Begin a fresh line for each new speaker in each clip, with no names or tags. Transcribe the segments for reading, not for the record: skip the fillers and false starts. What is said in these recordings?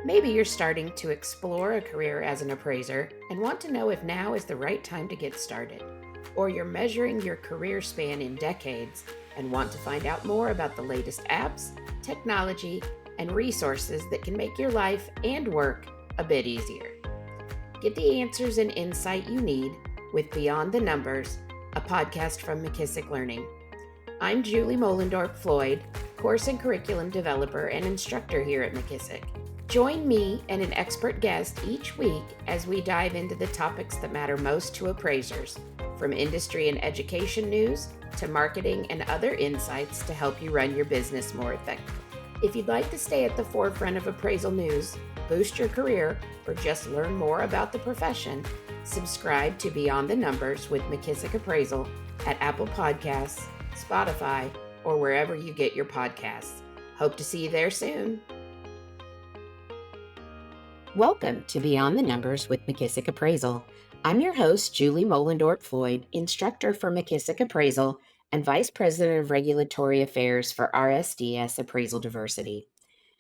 Maybe you're starting to explore a career as an appraiser and want to know if now is the right time to get started. Or you're measuring your career span in decades and want to find out more about the latest apps, technology, and resources that can make your life and work a bit easier. Get the answers and insight you need with Beyond the Numbers, a podcast from McKissock Learning. I'm Julie Mollendorp-Floyd, course and curriculum developer and instructor here at McKissock. Join me and an expert guest each week as we dive into the topics that matter most to appraisers, from industry and education news to marketing and other insights to help you run your business more effectively. If you'd like to stay at the forefront of appraisal news, boost your career, or just learn more about the profession, subscribe to Beyond the Numbers with McKissock Appraisal at Apple Podcasts, Spotify, or wherever you get your podcasts. Hope to see you there soon. Welcome to Beyond the Numbers with McKissock Appraisal. I'm your host, Julie Mollendorp-Floyd, instructor for McKissock Appraisal and Vice President of Regulatory Affairs for RSDS Appraisal Diversity.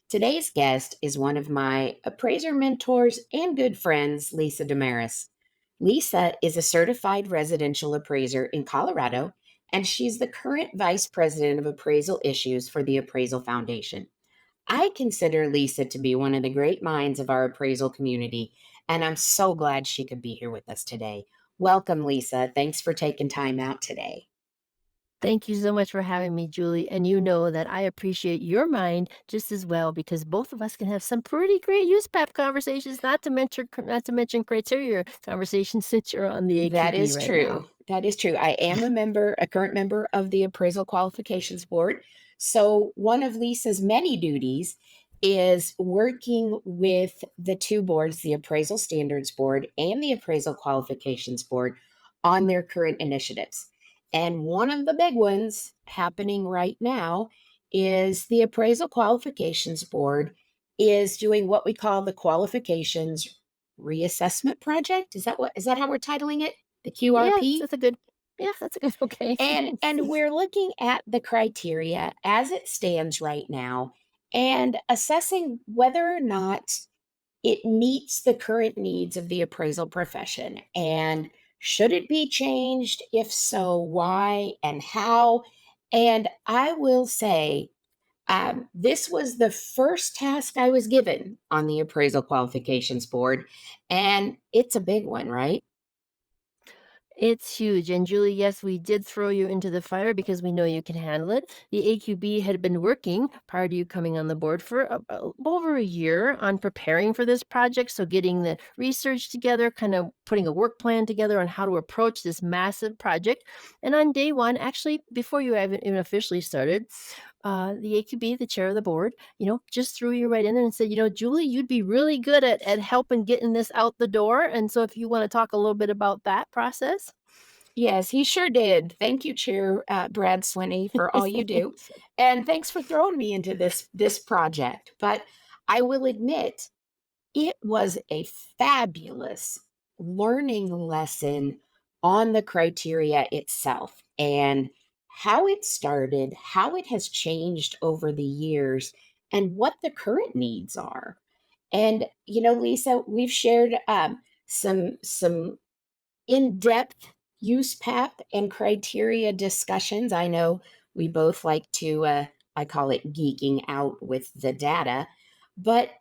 Today's guest is one of my appraiser mentors and good friends, Lisa Desmarais. Lisa is a certified residential appraiser in Colorado, and she's the current Vice President of Appraisal Issues for the Appraisal Foundation. I consider Lisa to be one of the great minds of our appraisal community, and I'm so glad she could be here with us today. Welcome, Lisa. Thanks for taking time out today.
Thank you so much for having me, Julie. And you know that I appreciate your mind just as well, because both of us can have some pretty great USPAP conversations, not to mention criteria conversations since you're on the
That
AQB
is
right
true.
now.
That is true. I am a current member of the Appraisal Qualifications Board. So one of Lisa's many duties is working with the two boards, the Appraisal Standards Board and the Appraisal Qualifications Board, on their current initiatives. And one of the big ones happening right now is the Appraisal Qualifications Board is doing what we call the Qualifications Reassessment Project. Is that how we're titling it? The
Yeah,
QRP?
that's a good, okay.
And we're looking at the criteria as it stands right now and assessing whether or not it meets the current needs of the appraisal profession. And should it be changed? If so, why and how? And I will say, this was the first task I was given on the Appraisal Qualifications Board, and it's a big one, right?
It's huge. And Julie, yes, we did throw you into the fire because we know you can handle it. The AQB had been working prior to you coming on the board for over a year on preparing for this project. So getting the research together, kind of putting a work plan together on how to approach this massive project. And on day one, actually, before you even officially started, the AQB, the chair of the board, just threw you right in there and said, Julie, you'd be really good at helping getting this out the door. And so if you want to talk a little bit about that process.
Yes, he sure did. Thank you, Chair Brad Swinney, for all you do. And thanks for throwing me into this project. But I will admit, it was a fabulous learning lesson on the criteria itself and how it started, how it has changed over the years, and what the current needs are. And, Lisa, we've shared some in-depth USPAP and criteria discussions. I know we both like to, I call it geeking out with the data, but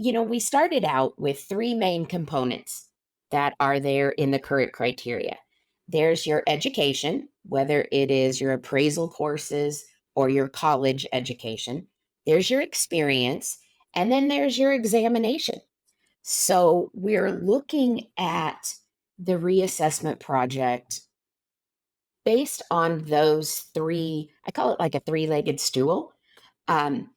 we started out with three main components that are there in the current criteria. There's your education, whether it is your appraisal courses or your college education. There's your experience, and then there's your examination. So we're looking at the reassessment project based on those three. I call it like a three-legged stool. And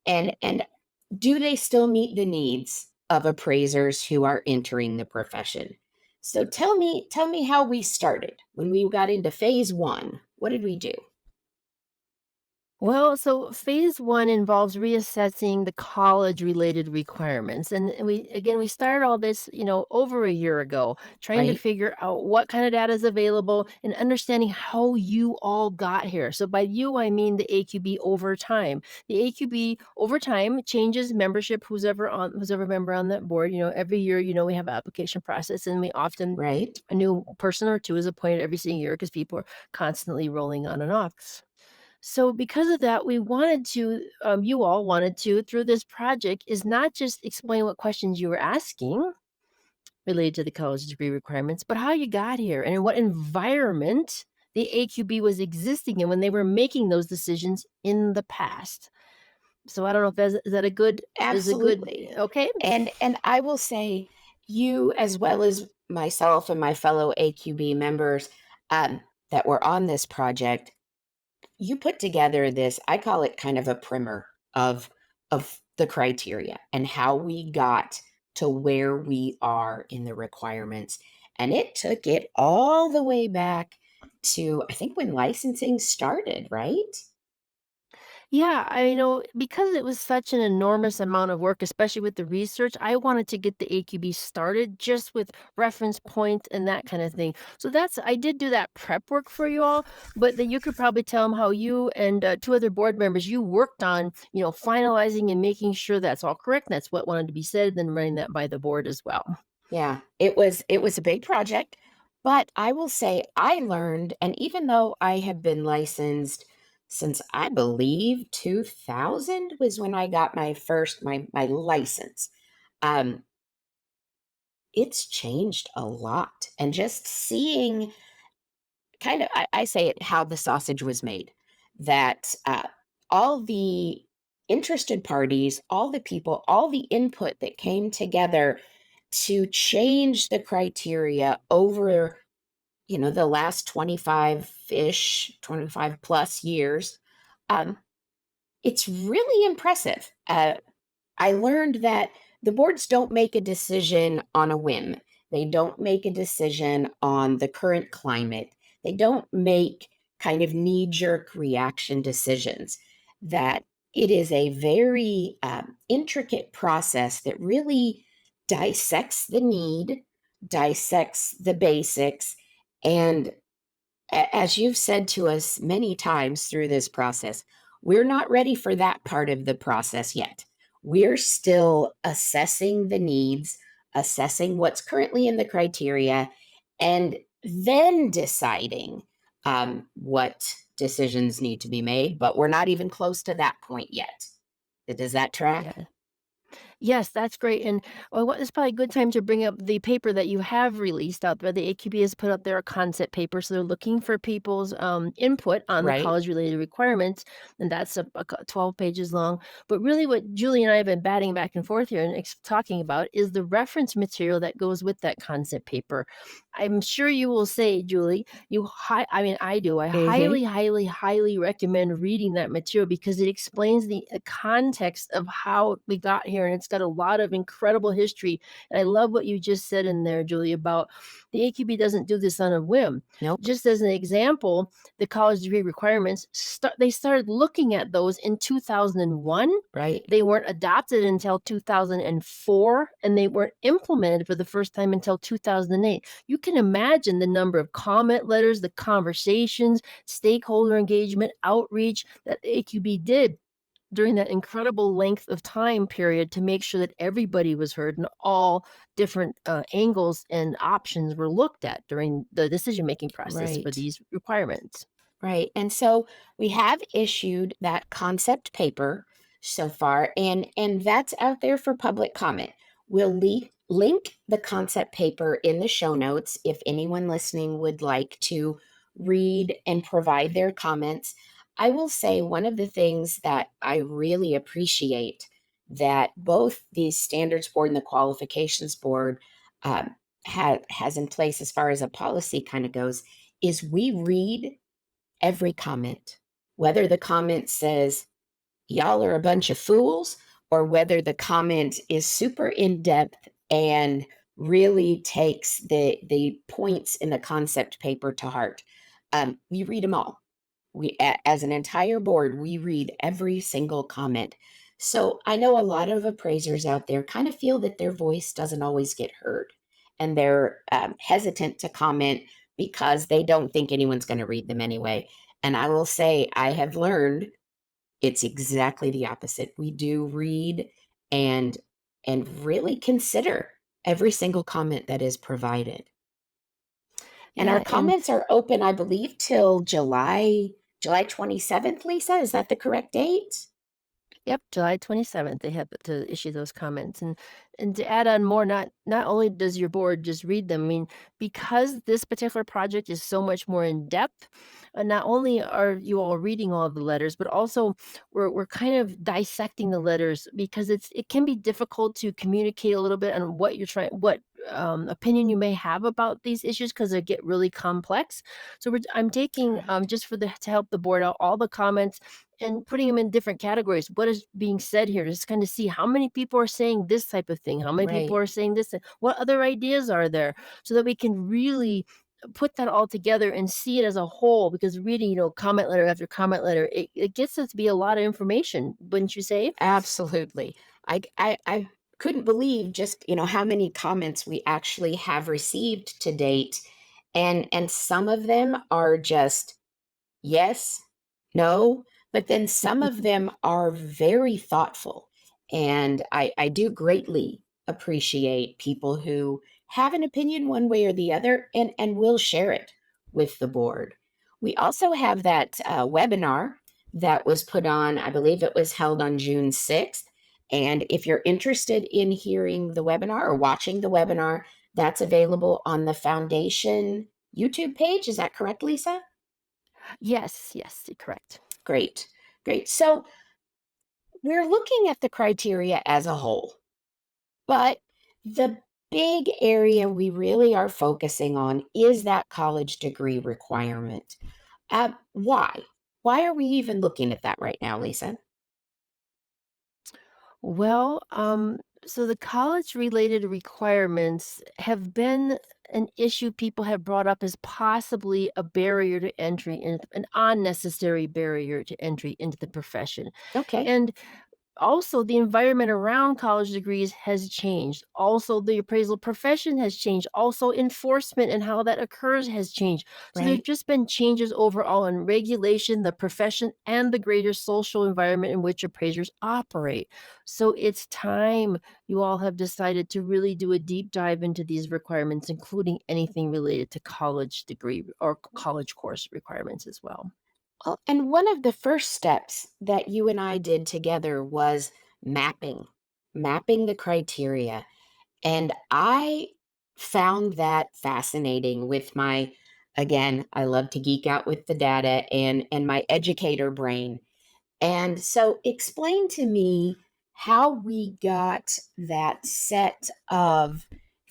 do they still meet the needs of appraisers who are entering the profession? So tell me how we started when we got into phase one. What did we do?
Well, so phase one involves reassessing the college related requirements. And we started all this, over a year ago, trying to
Right?
figure out what kind of data is available and understanding how you all got here. So by you, I mean the AQB over time. The AQB over time changes membership, who's ever member on that board. Every year, we have an application process and we often
Right?
a new person or two is appointed every single year because people are constantly rolling on and off. So because of that, you all wanted to, through this project, is not just explain what questions you were asking related to the college degree requirements, but how you got here and in what environment the AQB was existing in when they were making those decisions in the past. So I don't know if is a good
Absolutely.
okay.
And I will say you as well as myself and my fellow AQB members um, that were on this project, you put together this, I call it kind of a primer of the criteria and how we got to where we are in the requirements. And it took it all the way back to I think when licensing started, right?
Yeah, I know because it was such an enormous amount of work, especially with the research, I wanted to get the AQB started just with reference points and that kind of thing. So I did do that prep work for you all, but then you could probably tell them how you and two other board members you worked on, finalizing and making sure that's all correct. That's what wanted to be said, then running that by the board as well.
Yeah, it was a big project, but I will say I learned, and even though I have been licensed since I believe 2000 was when I got my first my license. Um, it's changed a lot, and just seeing kind of I say it how the sausage was made, that all the interested parties, all the people, all the input that came together to change the criteria over the last 25-ish 25 plus years. um, it's really impressive. I learned that the boards don't make a decision on a whim. They don't make a decision on the current climate. They don't make kind of knee jerk reaction decisions. That it is a very intricate process that really dissects the need, dissects the basics, and as you've said to us many times through this process, we're not ready for that part of the process yet. We're still assessing the needs, assessing what's currently in the criteria, and then deciding what decisions need to be made. But we're not even close to that point yet. Does that track?
Yeah. Yes, that's great. And it's probably a good time to bring up the paper that you have released out there. The AQB has put up their concept paper, so they're looking for people's input on the
Right?
college-related requirements, and that's 12 pages long. But really, what Julie and I have been batting back and forth here and talking about is the reference material that goes with that concept paper. I'm sure you will say, Julie, I mean, I do. I
Mm-hmm.
highly, highly, highly recommend reading that material because it explains the context of how we got here, and it's got a lot of incredible history. And I love what you just said in there, Julie, about the AQB doesn't do this on a whim.
Nope.
Just as an example, the college degree requirements they started looking at those in 2001.
Right.
They weren't adopted until 2004, and they weren't implemented for the first time until 2008. You can imagine the number of comment letters, the conversations, stakeholder engagement, outreach that AQB did during that incredible length of time period to make sure that everybody was heard and all different angles and options were looked at during the decision making process for
Right.
these requirements.
Right. And so we have issued that concept paper so far, and that's out there for public comment. We'll link the concept paper in the show notes if anyone listening would like to read and provide their comments. I will say one of the things that I really appreciate that both the Standards Board and the Qualifications Board has in place as far as a policy kind of goes is we read every comment, whether the comment says, y'all are a bunch of fools, or whether the comment is super in depth and really takes the points in the concept paper to heart. We read them all. As an entire board, we read every single comment. So I know a lot of appraisers out there kind of feel that their voice doesn't always get heard, and they're hesitant to comment because they don't think anyone's going to read them anyway. And I will say, I have learned it's exactly the opposite. We do read and really consider every single comment that is provided. And our
Yeah, and
comments are open, I believe, till July 27th, Lisa, is that the correct date?
yep, July 27th, they have to issue those comments, and to add on more, not only does your board just read them, I mean, because this particular project is so much more in depth, not only are you all reading all of the letters, but also we're kind of dissecting the letters because it can be difficult to communicate a little bit on what you're trying what, opinion you may have about these issues because they get really complex. So I'm taking,
Correct.
just for the to help the board out, all the comments and putting them in different categories. What is being said here? Just kind of see how many people are saying this type of thing, how many people
Right.
are saying this, and what other ideas are there, so that we can really put that all together and see it as a whole. Because reading, comment letter after comment letter, it gets us to be a lot of information, wouldn't you say?
Absolutely. I couldn't believe just, how many comments we actually have received to date, and some of them are just yes, no, but then some of them are very thoughtful. And I do greatly appreciate people who have an opinion one way or the other and will share it with the board. We also have that webinar that was put on, I believe it was held on June 6th. And if you're interested in hearing the webinar or watching the webinar, that's available on the foundation YouTube page. Is that correct, Lisa?
Yes, yes, correct.
Great. Great. So we're looking at the criteria as a whole, but the big area we really are focusing on is that college degree requirement. Why? Why are we even looking at that right now, Lisa?
Well, so the college related requirements have been an issue people have brought up as possibly a barrier to entry, and an unnecessary barrier to entry into the profession.
Okay.
And also, the environment around college degrees has changed. Also, the appraisal profession has changed. Also, enforcement and how that occurs has changed. So, there's
Right.
just been changes overall in regulation, the profession, and the greater social environment in which appraisers operate. So, it's time you all have decided to really do a deep dive into these requirements, including anything related to college degree or college course requirements as well.
Well, and one of the first steps that you and I did together was mapping, mapping the criteria. And I found that fascinating with my, again, I love to geek out with the data and my educator brain. And so explain to me how we got that set of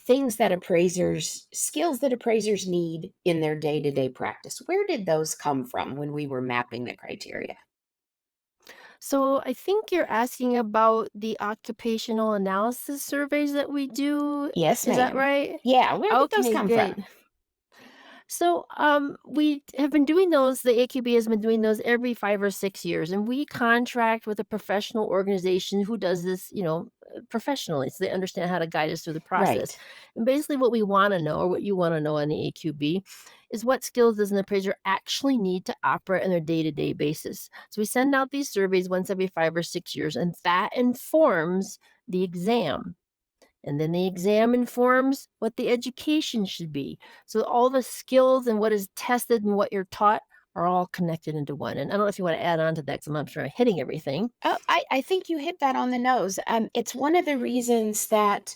things that appraisers, skills that appraisers need in their day-to-day practice. Where did those come from when we were mapping the criteria?
So I think you're asking about the occupational analysis surveys that we do.
Yes,
Is that
ma'am.
right?
Yeah, where did those
Okay,
come from?
good. So, we have been doing those. The AQB has been doing those every 5 or 6 years, and we contract with a professional organization who does this, professionally, so they understand how to guide us through the process.
Right.
And basically, what we want to know, or what you want to know on the AQB, is what skills does an appraiser actually need to operate on their day-to-day basis. So we send out these surveys once every 5 or 6 years, and that informs the exam. And then the exam informs what the education should be. So all the skills and what is tested and what you're taught are all connected into one. And I don't know if you want to add on to that because I'm not sure I'm hitting everything.
Oh, I think you hit that on the nose. It's one of the reasons that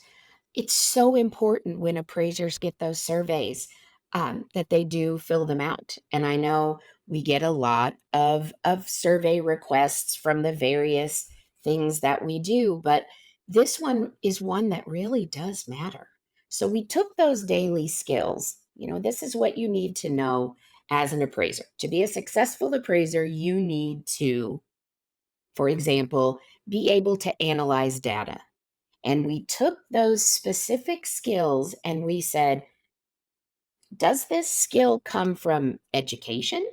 it's so important when appraisers get those surveys, that they do fill them out. And I know we get a lot of survey requests from the various things that we do, but this one is one that really does matter. So we took those daily skills. This is what you need to know as an appraiser. To be a successful appraiser, you need to, for example, be able to analyze data. And we took those specific skills and we said, does this skill come from education?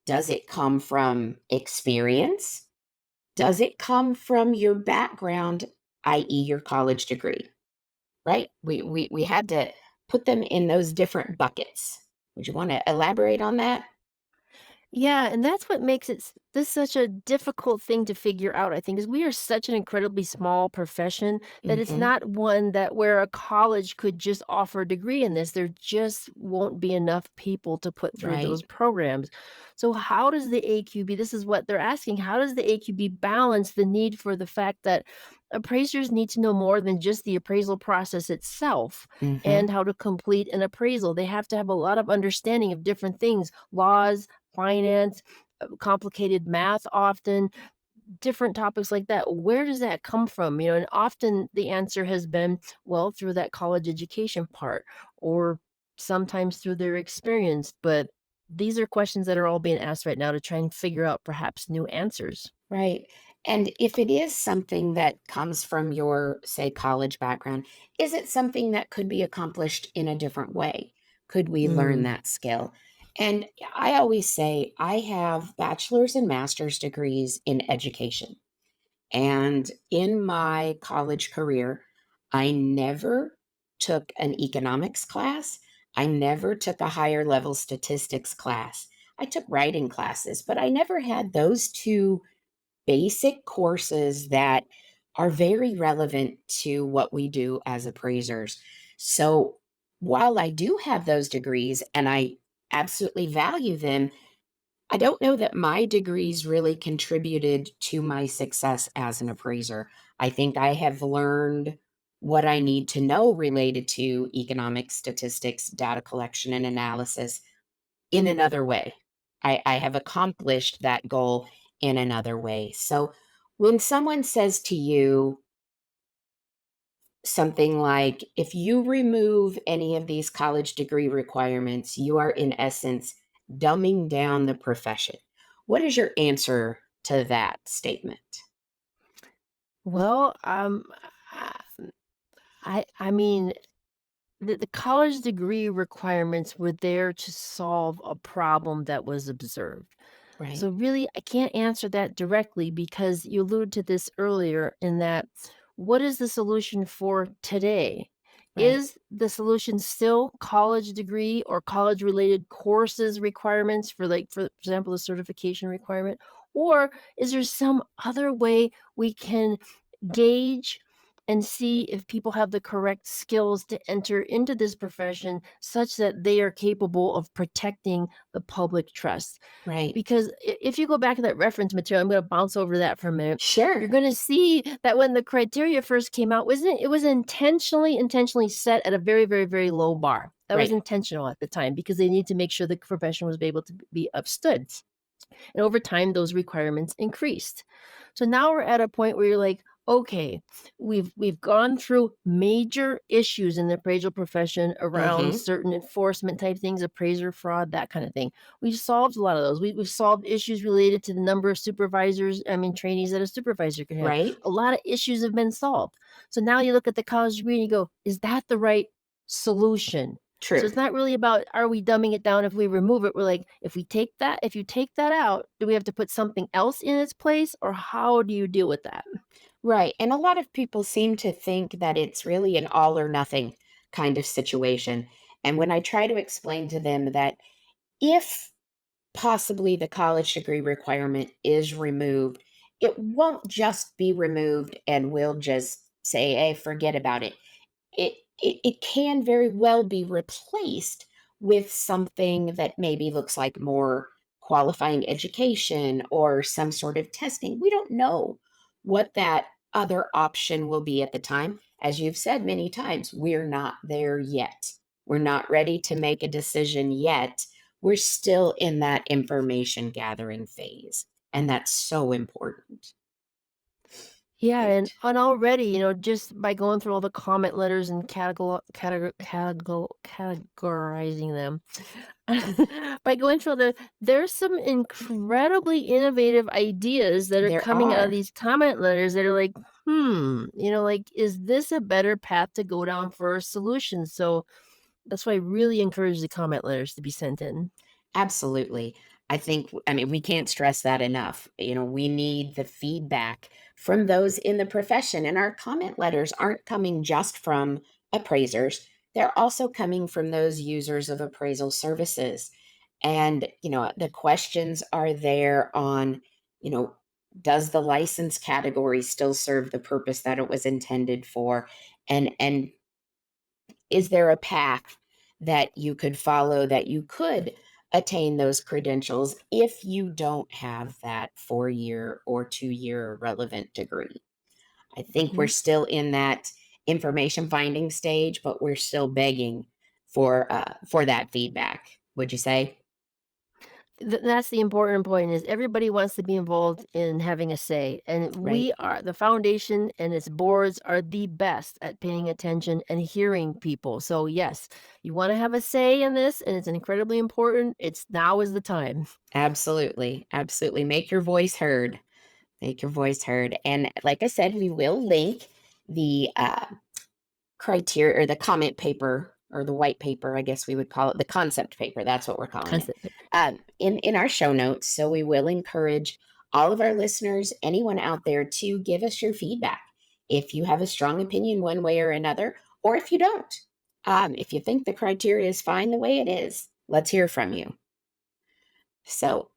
Does it come from experience? Does it come from your background, i.e., your college degree? Right? We had to put them in those different buckets. Would you want to elaborate on that?
Yeah, and that's what makes this such a difficult thing to figure out, I think, is we are such an incredibly small profession that it's
Hmm.
not one that where a college could just offer a degree in this. There just won't be enough people to put through those
Right.
programs. So how does the AQB, this is what they're asking, how does the AQB balance the need for the fact that appraisers need to know more than just the appraisal process itself
Hmm.
and how to complete an appraisal? They have to have a lot of understanding of different things, laws, finance, complicated math often, different topics like that. Where does that come from? And often the answer has been, well, through that college education part or sometimes through their experience. But these are questions that are all being asked right now to try and figure out perhaps new answers.
Right. And if it is something that comes from your, say, college background, is it something that could be accomplished in a different way? Could we learn
Mm.
that skill? And I always say I have bachelor's and master's degrees in education. And in my college career, I never took an economics class. I never took a higher level statistics class. I took writing classes, but I never had those two basic courses that are very relevant to what we do as appraisers. So while I do have those degrees and I absolutely value them, I don't know that my degrees really contributed to my success as an appraiser. I think I have learned what I need to know related to economic statistics, data collection, and analysis in another way. I have accomplished that goal in another way. So when someone says to you something like, if you remove any of these college degree requirements, you are in essence dumbing down the profession. What is your answer to that statement?
Well, I, I mean, the college degree requirements were there to solve a problem that was observed.
Right,
So really, I can't answer that directly because you alluded to this earlier in that what is the solution for today?
right,
Is the solution still college degree or college related courses requirements for like for example the certification requirement, or is there some other way we can gauge and see if people have the correct skills to enter into this profession such that they are capable of protecting the public trust?
right.
Because if you go back to that reference material, I'm gonna bounce over that for a minute. You're
Sure.
gonna see that when the criteria first came out, wasn't it was intentionally set at a very, very, very low bar. That was
Right,
intentional at the time because they need to make sure the profession was able to be upstood. And over time, those requirements increased. So now we're at a point where you're like, okay, we've gone through major issues in the appraisal profession around
mm-hmm,
certain enforcement type things, appraiser fraud, that kind of thing. We've solved a lot of those. We've solved issues related to the number of supervisors, I mean, trainees that a supervisor could have.
right.
A lot of issues have been solved. So now you look at the college degree and you go, is that the right solution? So
True.
it's not really about are we dumbing it down if we remove it. We're like, if you take that out, do we have to put something else in its place or how do you deal with that?
Right. And a lot of people seem to think that it's really an all or nothing kind of situation. And when I try to explain to them that if possibly the college degree requirement is removed, it won't just be removed and we'll just say, hey, forget about it. It can very well be replaced with something that maybe looks like more qualifying education or some sort of testing. We don't know what that other option will be at the time. As you've said many times, we're not there yet. We're not ready to make a decision yet. We're still in that information gathering phase, and that's so important.
Yeah, and
Right.
already, just by going through all the comment letters and categorizing them, by going through there's some incredibly innovative ideas that are
There
coming out of
are.
these comment letters that are like, like, is this a better path to go down for a solution? So that's why I really encourage the comment letters to be sent in.
Absolutely. I mean, we can't stress that enough. We need the feedback from those in the profession, and our comment letters aren't coming just from appraisers. They're also coming from those users of appraisal services. And, the questions are there on, you know, does the license category still serve the purpose that it was intended for? And is there a path that you could follow that you could attain those credentials if you don't have that 4-year or 2-year relevant degree? I think we're
Mhm.
still in that information finding stage, but we're still begging for that feedback. Would you say?
That's the important point is everybody wants to be involved in having a say, and
Right.
we are the foundation and its boards are the best at paying attention and hearing people. So yes, you want to have a say in this, and it's incredibly important. It's now is the time.
Absolutely. Absolutely. Make your voice heard. Make your voice heard. And like I said, we will link the criteria or the comment paper or the white paper, I guess we would call it the concept paper. That's what we're calling it.
Concept.
In our show notes. So we will encourage all of our listeners, anyone out there, to give us your feedback. If you have a strong opinion one way or another, or if you don't, if you think the criteria is fine the way it is, let's hear from you. So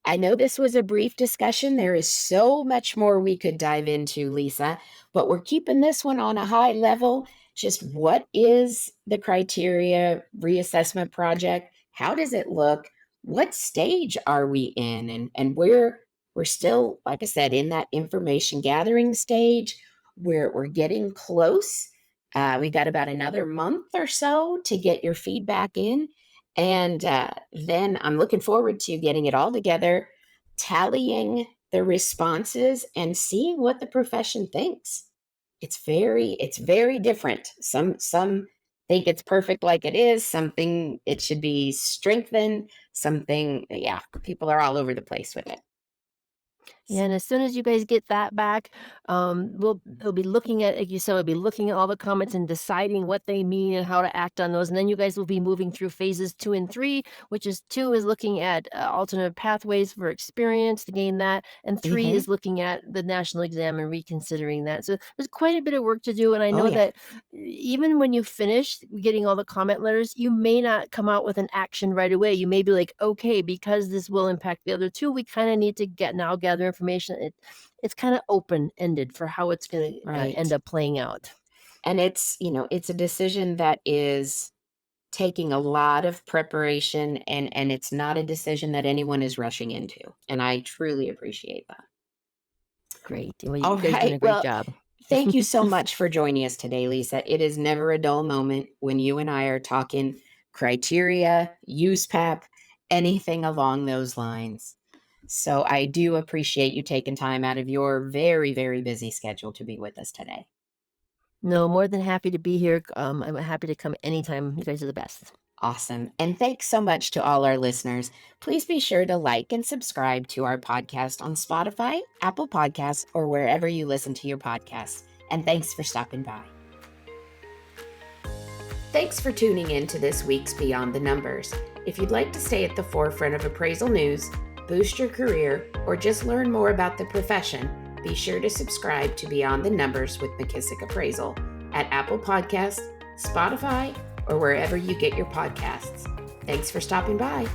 I know this was a brief discussion. There is so much more we could dive into, Lisa, but we're keeping this one on a high level. Just what is the criteria reassessment project? How does it look? What stage are we in? And we're still, like I said, in that information gathering stage. We're getting close. We got about another month or so to get your feedback in. And then I'm looking forward to getting it all together, tallying the responses, and seeing what the profession thinks. It's very different. Some think it's perfect like it is. Something it should be strengthened. Something, yeah, people are all over the place with it.
Yeah, and as soon as you guys get that back, we'll be looking at, like you said, we'll be looking at all the comments and deciding what they mean and how to act on those. And then you guys will be moving through phases 2 and 3, which is 2 is looking at alternate pathways for experience to gain that, and 3
Hmm.
is looking at the national exam and reconsidering that. So there's quite a bit of work to do. And I
Oh
know
yeah,
that even when you finish getting all the comment letters, you may not come out with an action right away. You may be like, okay, because this will impact the other two, we kind of need to gather information. It's kind of open ended for how it's going to end
right.
up playing out.
And it's a decision that is taking a lot of preparation, and it's not a decision that anyone is rushing into. And I truly appreciate that.
Great. Well, you
All
guys doing
right.
a great
Well,
job.
thank you so much for joining us today, Lisa. It is never a dull moment when you and I are talking criteria, USPAP, anything along those lines. So I do appreciate you taking time out of your very, very busy schedule to be with us today.
No, more than happy to be here. I'm happy to come anytime. You guys are the best.
Awesome. And thanks so much to all our listeners. Please be sure to like and subscribe to our podcast on Spotify, Apple Podcasts, or wherever you listen to your podcasts. And thanks for stopping by. Thanks for tuning in to this week's Beyond the Numbers. If you'd like to stay at the forefront of appraisal news, boost your career, or just learn more about the profession, be sure to subscribe to Beyond the Numbers with McKissock Appraisal at Apple Podcasts, Spotify, or wherever you get your podcasts. Thanks for stopping by.